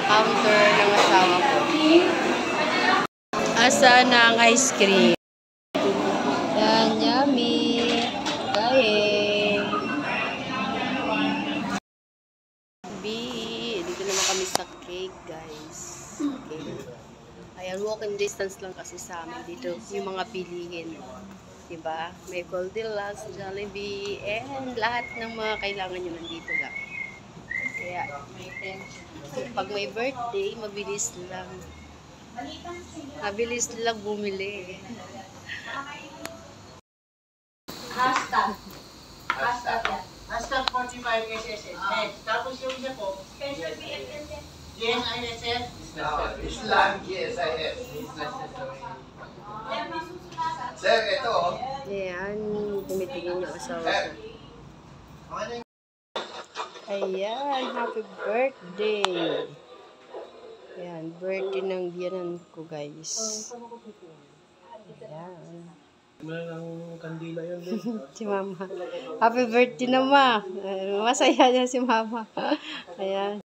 counter ng asawa ko. Asa na ang ice cream? Yan, yummy. Kain. Dito naman kami sa cake, guys. Okay. Ayan, walking distance lang kasi sa amin dito yung mga pilihin. Diba? May Goldilocks, Jollibee, and lahat ng mga kailangan nyo nandito lang. Kaya, pag may birthday, mabilis lang. Mabilis lang bumili. Hashtag 45 SSS. Tapos yung isa po, GSISS. Islam GSIS. Sir, ito. Ayan, tumitingin yung asawa ko. Ayan, happy birthday. Ayan, birthday ng biyanan ko, guys. Ayan. Ang kandila yun din. Si Mama. Happy birthday na, Ma. Masaya niya si Mama. Ayan.